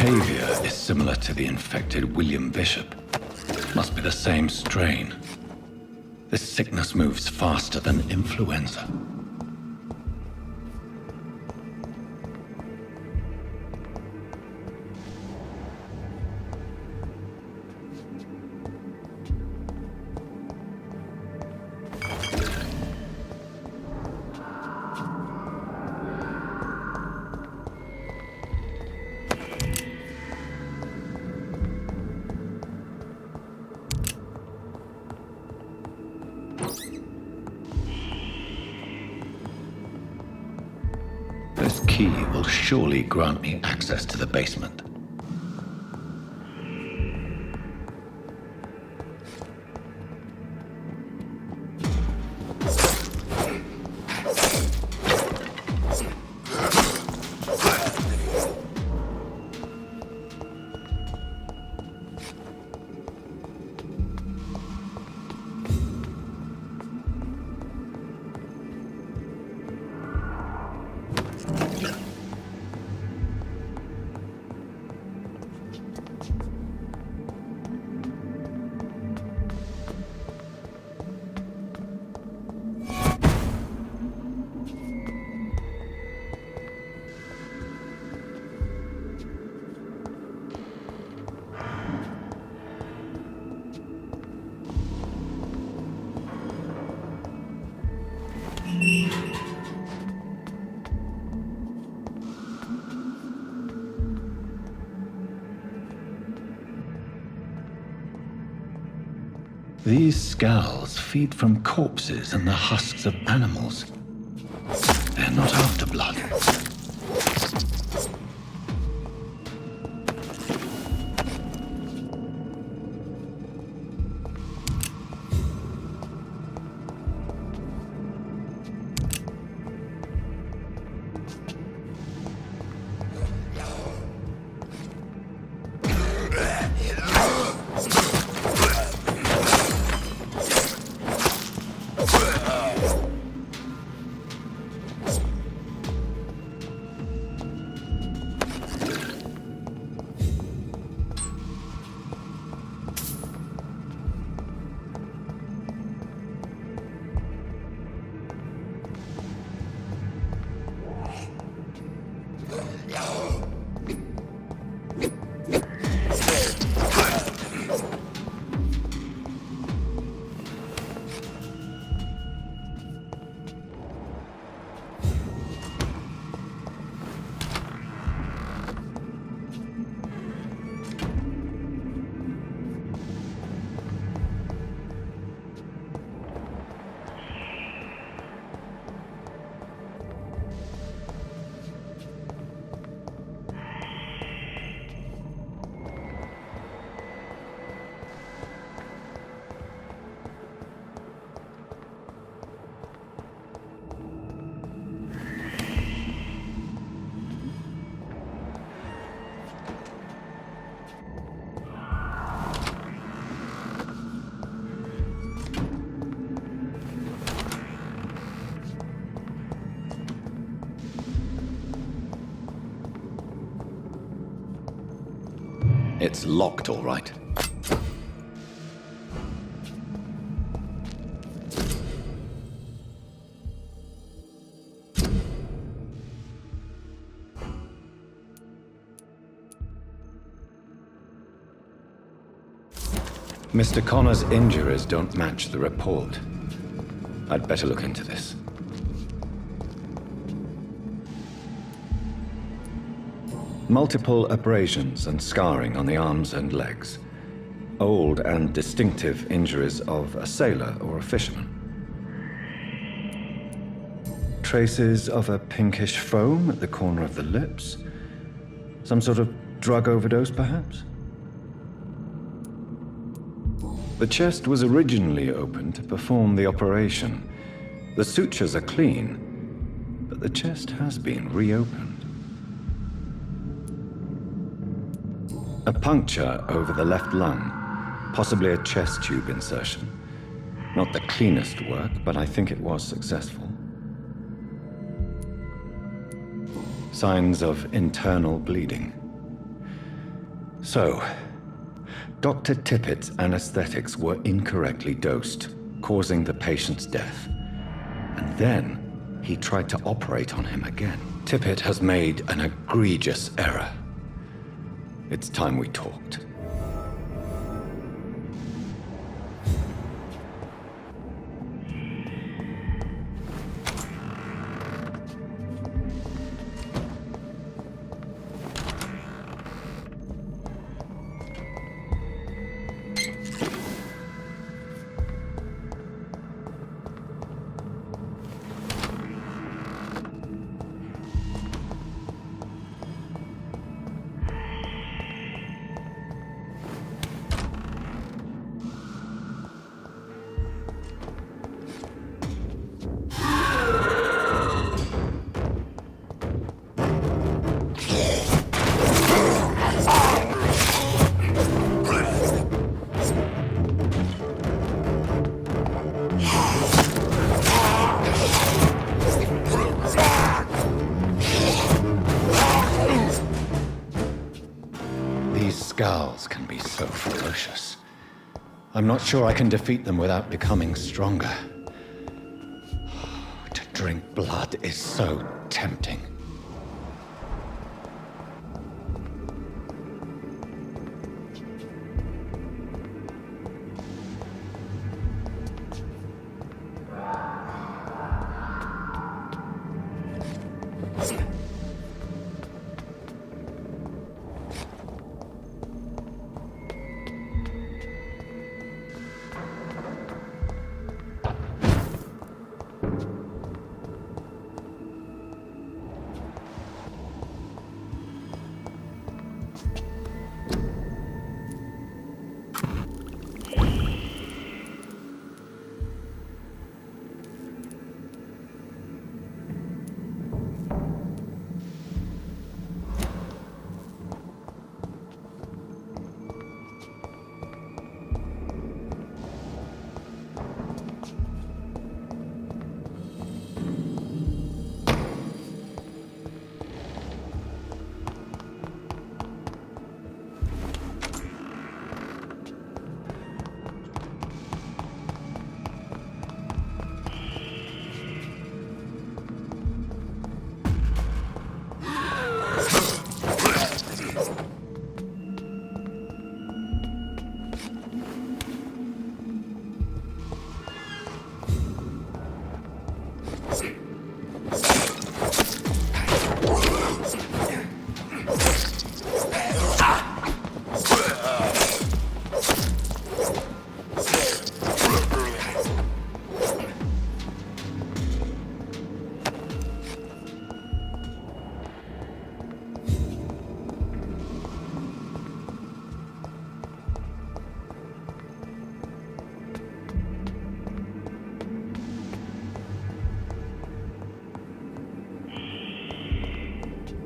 Behavior is similar to the infected William Bishop. Must be the same strain. This sickness moves faster than influenza. This key will surely grant me access to the basement. These scowls feed from corpses and the husks of animals. They're not after blood. It's locked, all right. Mr. Connor's injuries don't match the report. I'd better look into this. Multiple abrasions and scarring on the arms and legs. Old and distinctive injuries of a sailor or a fisherman. Traces of a pinkish foam at the corner of the lips. Some sort of drug overdose, perhaps? The chest was originally opened to perform the operation. The sutures are clean, but the chest has been reopened. A puncture over the left lung, possibly a chest tube insertion. Not the cleanest work, but I think it was successful. Signs of internal bleeding. So, Dr. Tippett's anesthetics were incorrectly dosed, causing the patient's death. And then he tried to operate on him again. Tippett has made an egregious error. It's time we talked. Scowls can be so ferocious. I'm not sure I can defeat them without becoming stronger. To drink blood is so tempting.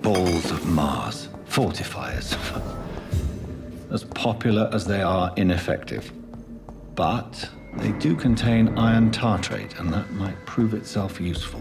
Balls of Mars, fortifiers. As popular as they are ineffective. But they do contain iron tartrate, and that might prove itself useful.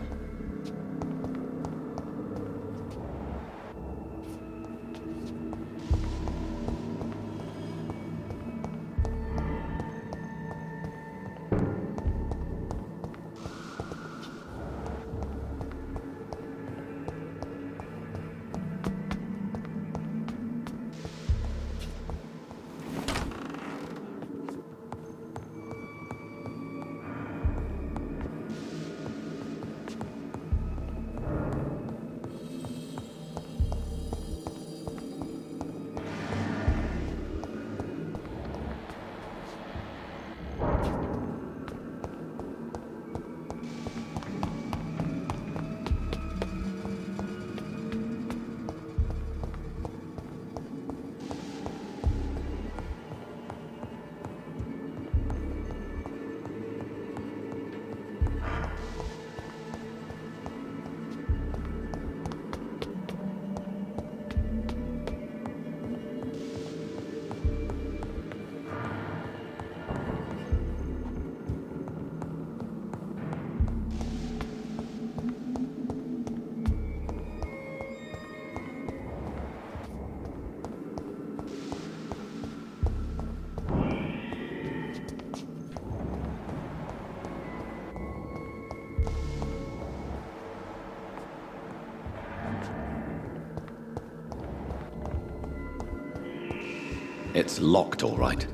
It's locked, all right.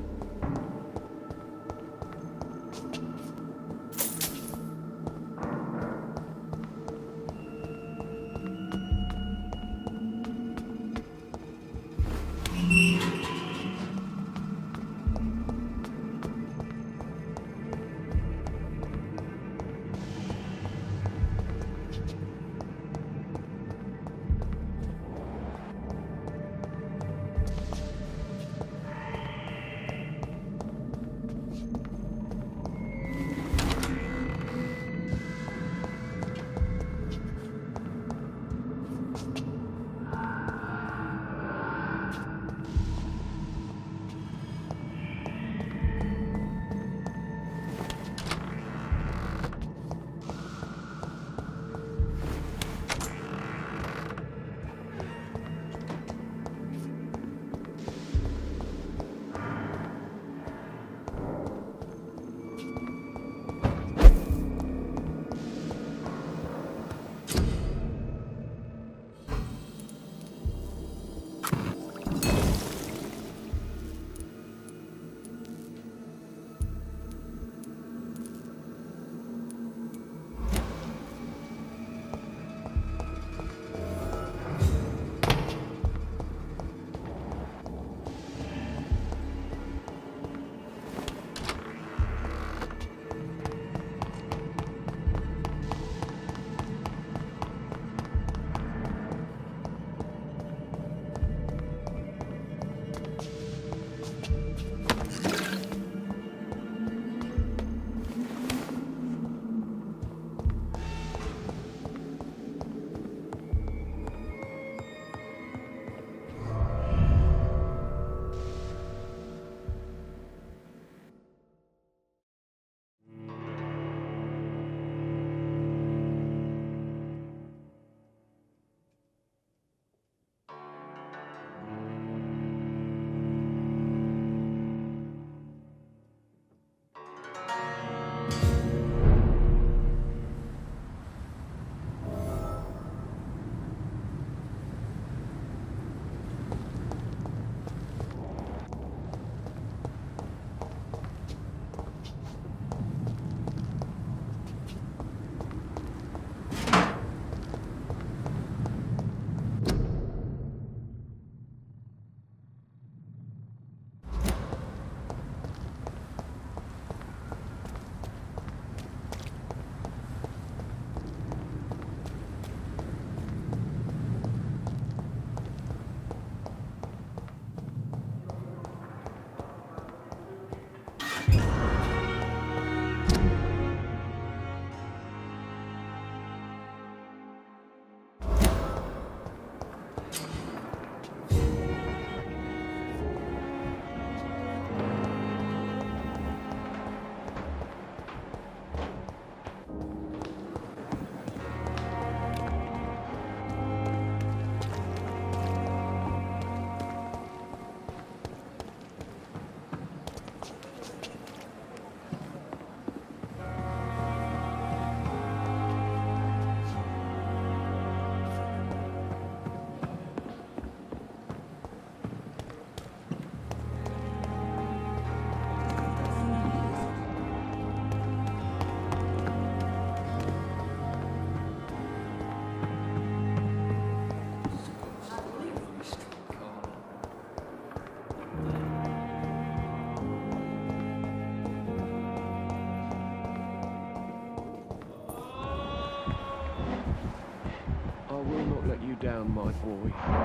down, my boy. I'm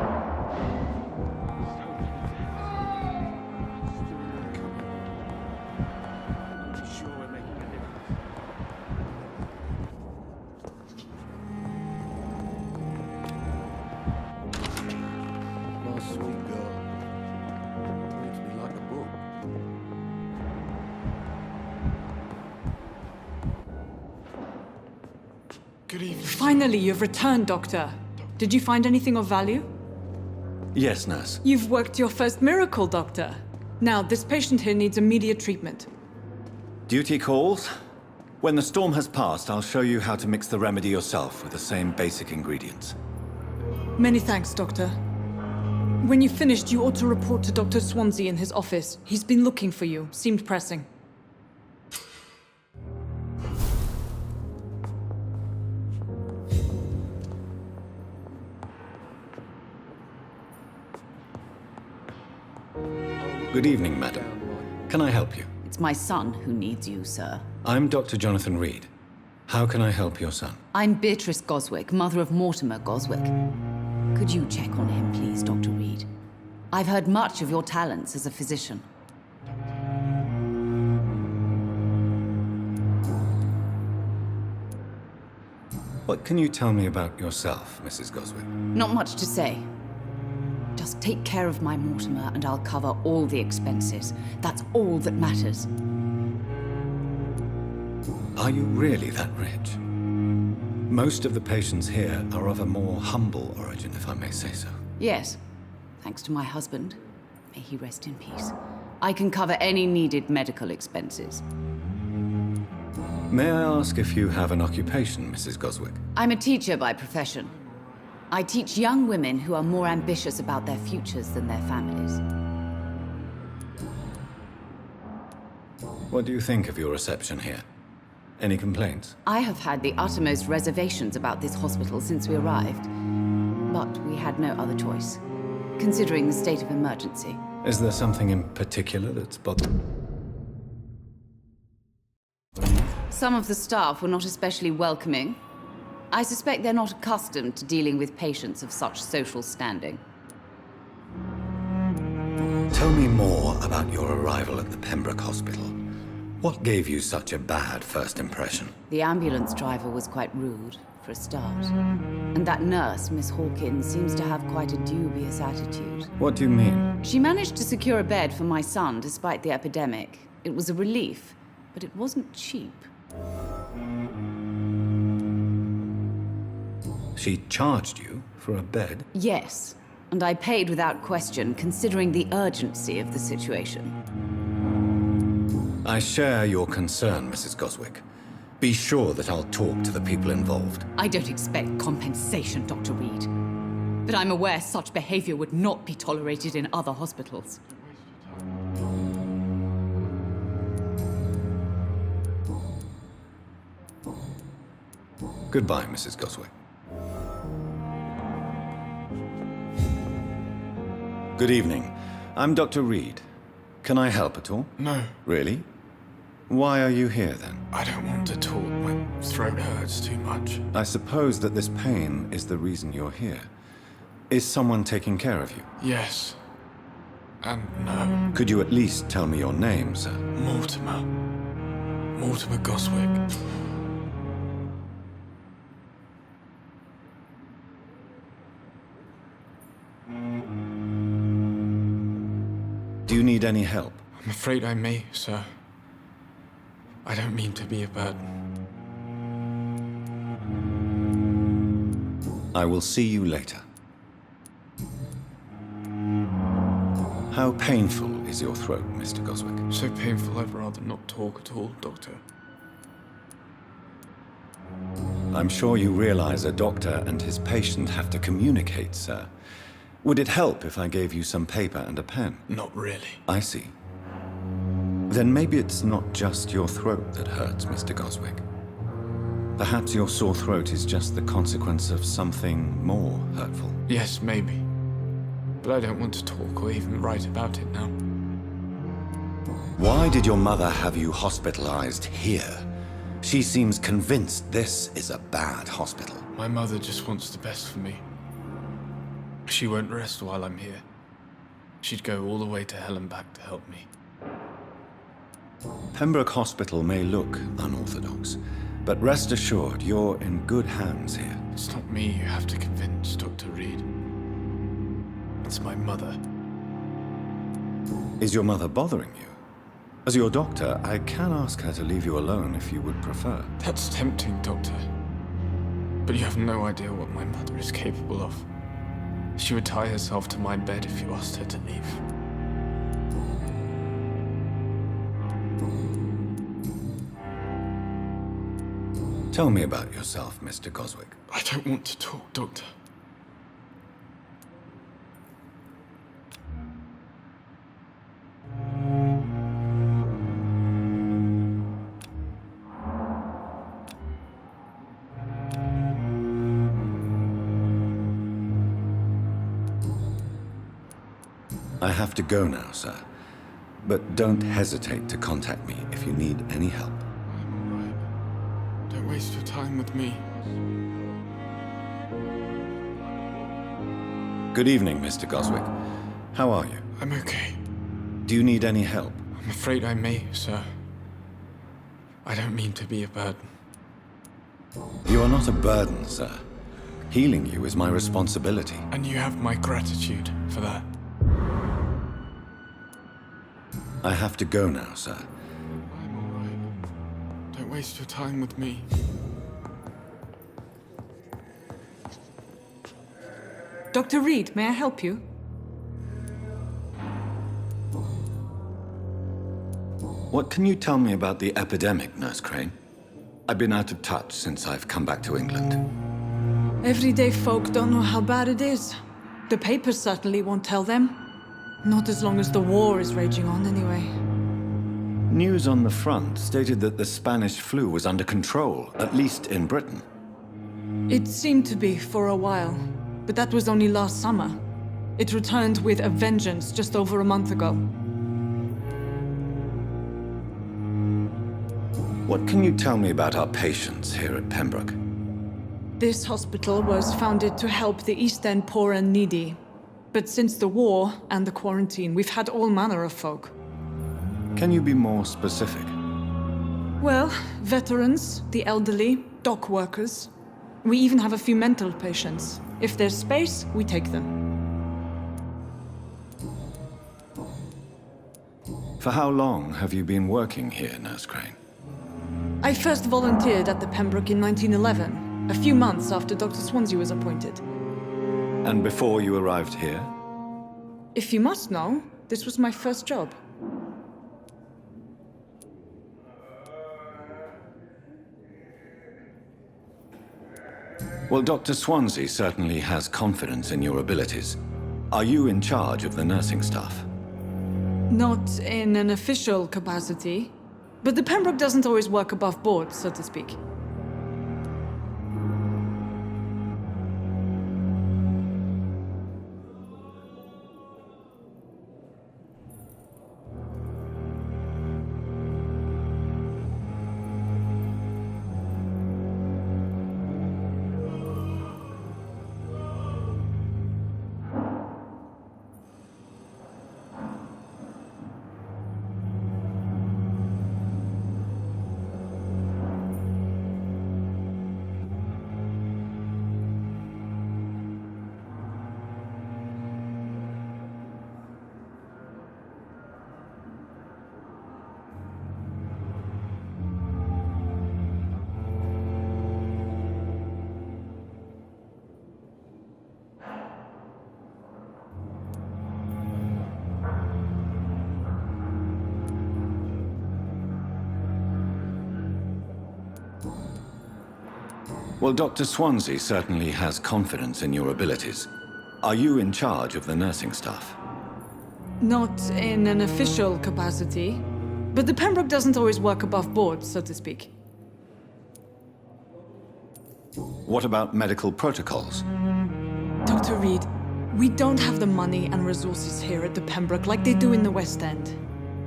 sure we're making a difference. My sweet girl. Reads me like a book. Good evening. Finally, you've returned, Doctor. Did you find anything of value? Yes, nurse. You've worked your first miracle, Doctor. Now, this patient here needs immediate treatment. Duty calls. When the storm has passed, I'll show you how to mix the remedy yourself with the same basic ingredients. Many thanks, Doctor. When you've finished, you ought to report to Dr. Swansea in his office. He's been looking for you. Seemed pressing. Good evening, madam. Can I help you? It's my son who needs you, sir. I'm Dr. Jonathan Reed. How can I help your son? I'm Beatrice Goswick, mother of Mortimer Goswick. Could you check on him, please, Dr. Reed? I've heard much of your talents as a physician. What can you tell me about yourself, Mrs. Goswick? Not much to say. Just take care of my Mortimer and I'll cover all the expenses. That's all that matters. Are you really that rich? Most of the patients here are of a more humble origin, if I may say so. Yes, thanks to my husband. May he rest in peace. I can cover any needed medical expenses. May I ask if you have an occupation, Mrs. Goswick? I'm a teacher by profession. I teach young women who are more ambitious about their futures than their families. What do you think of your reception here? Any complaints? I have had the uttermost reservations about this hospital since we arrived. But we had no other choice, considering the state of emergency. Is there something in particular that's bothering? Some of the staff were not especially welcoming. I suspect they're not accustomed to dealing with patients of such social standing. Tell me more about your arrival at the Pembroke Hospital. What gave you such a bad first impression? The ambulance driver was quite rude, for a start. And that nurse, Miss Hawkins, seems to have quite a dubious attitude. What do you mean? She managed to secure a bed for my son despite the epidemic. It was a relief, but it wasn't cheap. She charged you for a bed? Yes, and I paid without question, considering the urgency of the situation. I share your concern, Mrs. Goswick. Be sure that I'll talk to the people involved. I don't expect compensation, Dr. Reed. But I'm aware such behavior would not be tolerated in other hospitals. Goodbye, Mrs. Goswick. Good evening. I'm Dr. Reed. Can I help at all? No, Really? Why are you here, then? I don't want to talk. My throat hurts too much. I suppose that this pain is the reason you're here. Is someone taking care of you? Yes. And no. Could you at least tell me your name, sir? Mortimer. Mortimer Goswick. Do you need any help? I'm afraid I may, sir. I don't mean to be a burden. I will see you later. How painful is your throat, Mr. Goswick? So painful I'd rather not talk at all, Doctor. I'm sure you realize a doctor and his patient have to communicate, sir. Would it help if I gave you some paper and a pen? Not really. I see. Then maybe it's not just your throat that hurts, Mr. Goswick. Perhaps your sore throat is just the consequence of something more hurtful. Yes, maybe. But I don't want to talk or even write about it now. Why did your mother have you hospitalized here? She seems convinced this is a bad hospital. My mother just wants the best for me. She won't rest while I'm here. She'd go all the way to hell and back to help me. Pembroke Hospital may look unorthodox, but rest assured you're in good hands here. It's not me you have to convince, Dr. Reed. It's my mother. Is your mother bothering you? As your doctor, I can ask her to leave you alone if you would prefer. That's tempting, Doctor. But you have no idea what my mother is capable of. She would tie herself to my bed if you asked her to leave. Tell me about yourself, Mr. Goswick. I don't want to talk, Doctor. I have to go now, sir. But don't hesitate to contact me if you need any help. I'm alright. Don't waste your time with me. Good evening, Mr. Goswick. How are you? I'm okay. Do you need any help? I'm afraid I may, sir. I don't mean to be a burden. You are not a burden, sir. Healing you is my responsibility. And you have my gratitude for that. I have to go now, sir. I'm alright. Don't waste your time with me. Dr. Reed, may I help you? What can you tell me about the epidemic, Nurse Crane? I've been out of touch since I've come back to England. Everyday folk don't know how bad it is. The papers certainly won't tell them. Not as long as the war is raging on, anyway. News on the front stated that the Spanish flu was under control, at least in Britain. It seemed to be for a while, but that was only last summer. It returned with a vengeance just over a month ago. What can you tell me about our patients here at Pembroke? This hospital was founded to help the East End poor and needy. But since the war and the quarantine, we've had all manner of folk. Can you be more specific? Well, veterans, the elderly, dock workers. We even have a few mental patients. If there's space, we take them. For how long have you been working here, Nurse Crane? I first volunteered at the Pembroke in 1911, a few months after Dr. Swansea was appointed. And before you arrived here? If you must know, this was my first job. Well, Dr. Swansea certainly has confidence in your abilities. Are you in charge of the nursing staff? Not in an official capacity, but the Pembroke doesn't always work above board, so to speak. Well, Dr. Swansea certainly has confidence in your abilities. Are you in charge of the nursing staff? Not in an official capacity, but the Pembroke doesn't always work above board, so to speak. What about medical protocols? Dr. Reed, we don't have the money and resources here at the Pembroke like they do in the West End.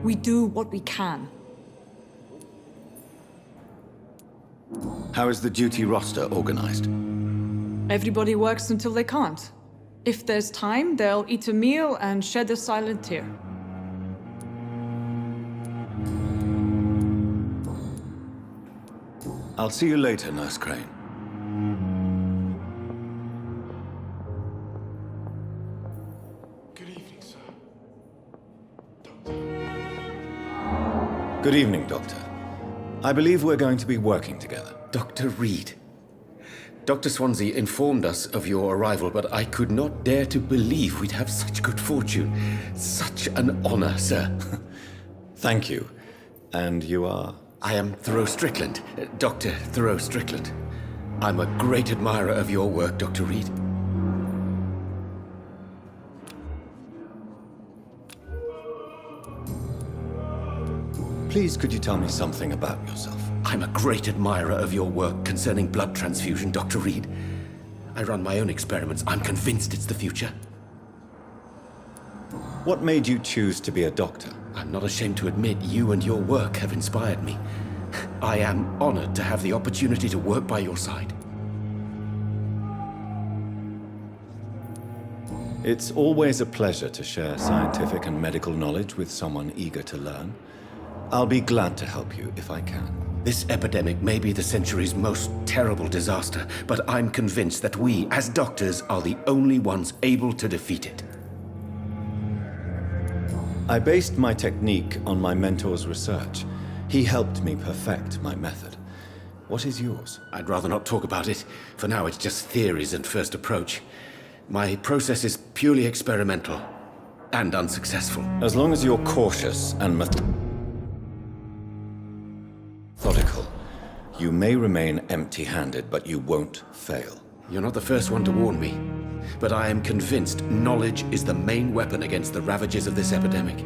We do what we can. How is the duty roster organized? Everybody works until they can't. If there's time, they'll eat a meal and shed a silent tear. I'll see you later, Nurse Crane. Good evening, sir. Good evening, Doctor. I believe we're going to be working together. Dr. Reed. Dr. Swansea informed us of your arrival, but I could not dare to believe we'd have such good fortune. Such an honor, sir. Thank you. And you are? I am Thoreau Strickland, Dr. Thoreau Strickland. I'm a great admirer of your work, Dr. Reed. Please, could you tell me something about yourself? I'm a great admirer of your work concerning blood transfusion, Dr. Reed. I run my own experiments. I'm convinced it's the future. What made you choose to be a doctor? I'm not ashamed to admit you and your work have inspired me. I am honored to have the opportunity to work by your side. It's always a pleasure to share scientific and medical knowledge with someone eager to learn. I'll be glad to help you if I can. This epidemic may be the century's most terrible disaster, but I'm convinced that we, as doctors, are the only ones able to defeat it. I based my technique on my mentor's research. He helped me perfect my method. What is yours? I'd rather not talk about it. For now, it's just theories and first approach. My process is purely experimental and unsuccessful. As long as you're cautious and methodical, you may remain empty-handed, but you won't fail. You're not the first one to warn me, but I am convinced knowledge is the main weapon against the ravages of this epidemic.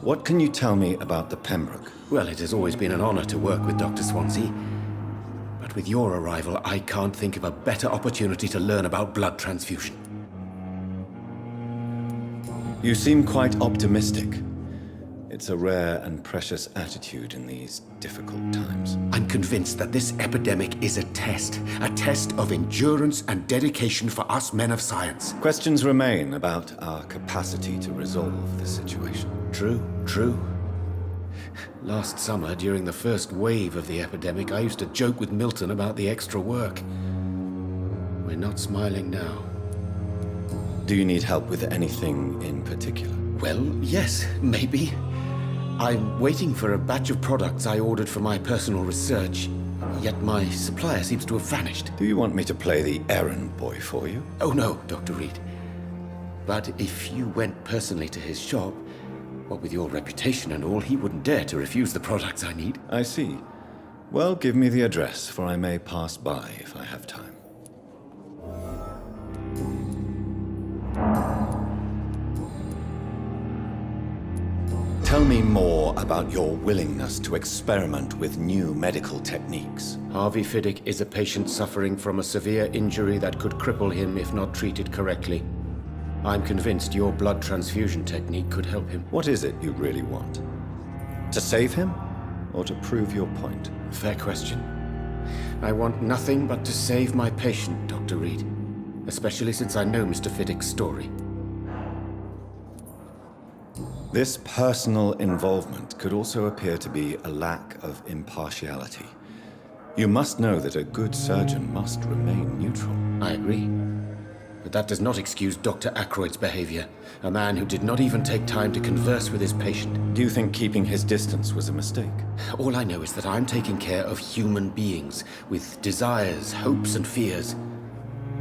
What can you tell me about the Pembroke? Well, it has always been an honor to work with Dr. Swansea. But with your arrival, I can't think of a better opportunity to learn about blood transfusion. You seem quite optimistic. It's a rare and precious attitude in these difficult times. I'm convinced that this epidemic is a test of endurance and dedication for us men of science. Questions remain about our capacity to resolve the situation. True. Last summer, during the first wave of the epidemic, I used to joke with Milton about the extra work. We're not smiling now. Do you need help with anything in particular? Well, yes, maybe. I'm waiting for a batch of products I ordered for my personal research, yet my supplier seems to have vanished. Do you want me to play the errand boy for you? Oh no, Dr. Reed. But if you went personally to his shop, what with your reputation and all, he wouldn't dare to refuse the products I need. I see. Well, give me the address, for I may pass by if I have time. Tell me more about your willingness to experiment with new medical techniques. Harvey Fiddick is a patient suffering from a severe injury that could cripple him if not treated correctly. I'm convinced your blood transfusion technique could help him. What is it you really want? To save him, or to prove your point? Fair question. I want nothing but to save my patient, Dr. Reed. Especially since I know Mr. Fiddick's story. This personal involvement could also appear to be a lack of impartiality. You must know that a good surgeon must remain neutral. I agree. But that does not excuse Dr. Ackroyd's behavior. A man who did not even take time to converse with his patient. Do you think keeping his distance was a mistake? All I know is that I'm taking care of human beings with desires, hopes, and fears.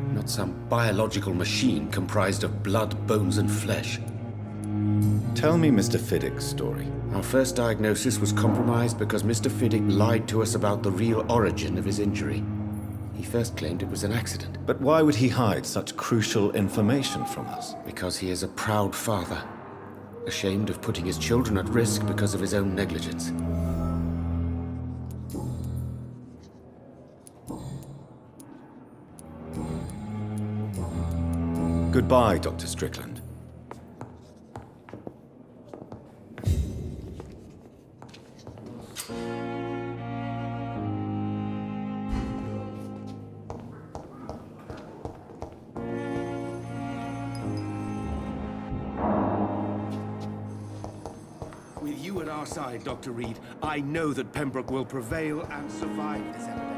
Not some biological machine comprised of blood, bones, and flesh. Tell me Mr. Fiddick's story. Our first diagnosis was compromised because Mr. Fiddick lied to us about the real origin of his injury. He first claimed it was an accident. But why would he hide such crucial information from us? Because he is a proud father, ashamed of putting his children at risk because of his own negligence. Goodbye, Dr. Strickland. With you at our side, Dr. Reed, I know that Pembroke will prevail and survive this epidemic.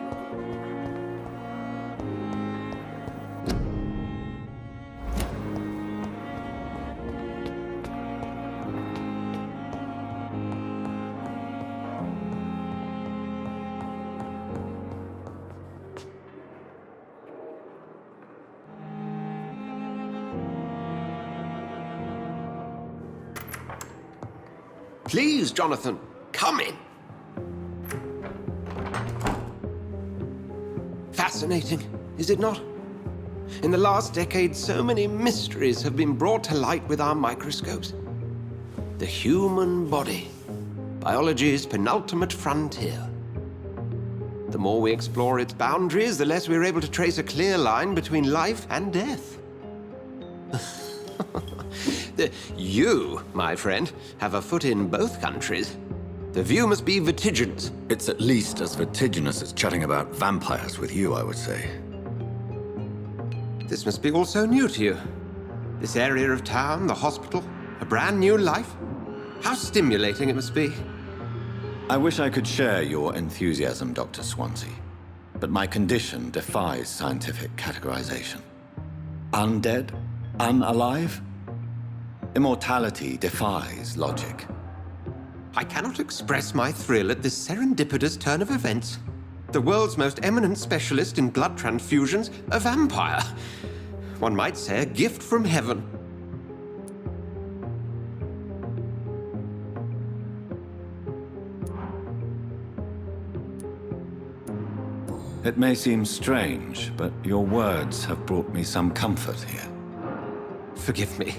Please, Jonathan, come in. Fascinating, is it not? In the last decade, so many mysteries have been brought to light with our microscopes. The human body, biology's penultimate frontier. The more we explore its boundaries, the less we're able to trace a clear line between life and death. You, my friend, have a foot in both countries. The view must be vertiginous. It's at least as vertiginous as chatting about vampires with you, I would say. This must be all so new to you. This area of town, the hospital, a brand new life. How stimulating it must be. I wish I could share your enthusiasm, Dr. Swansea, but my condition defies scientific categorization. Undead? Unalive? Immortality defies logic. I cannot express my thrill at this serendipitous turn of events. The world's most eminent specialist in blood transfusions, a vampire. One might say a gift from heaven. It may seem strange, but your words have brought me some comfort here. Forgive me.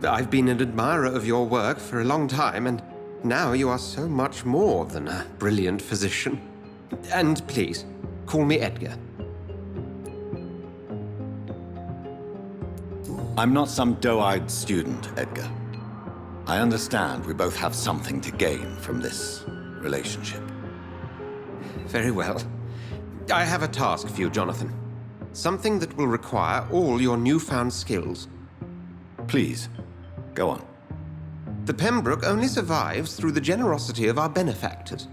I've been an admirer of your work for a long time, and now you are so much more than a brilliant physician. And please, call me Edgar. I'm not some doe-eyed student, Edgar. I understand we both have something to gain from this relationship. Very well. I have a task for you, Jonathan. Something that will require all your newfound skills. Please, go on. The Pembroke only survives through the generosity of our benefactors.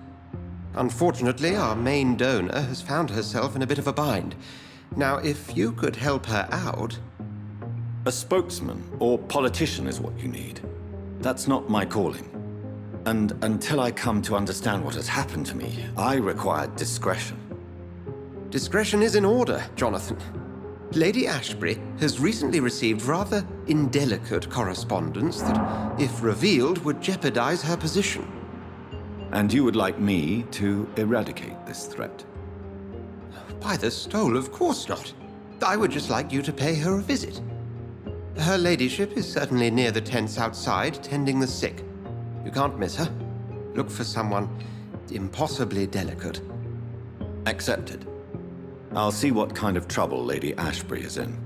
Unfortunately, our main donor has found herself in a bit of a bind. Now, if you could help her out... A spokesman or politician is what you need. That's not my calling. And until I come to understand what has happened to me, I require discretion. Discretion is in order, Jonathan. Lady Ashbury has recently received rather indelicate correspondence that, if revealed, would jeopardize her position. And you would like me to eradicate this threat? By the stole, of course not. I would just like you to pay her a visit. Her ladyship is certainly near the tents outside, tending the sick. You can't miss her. Look for someone impossibly delicate. Accepted. I'll see what kind of trouble Lady Ashbury is in.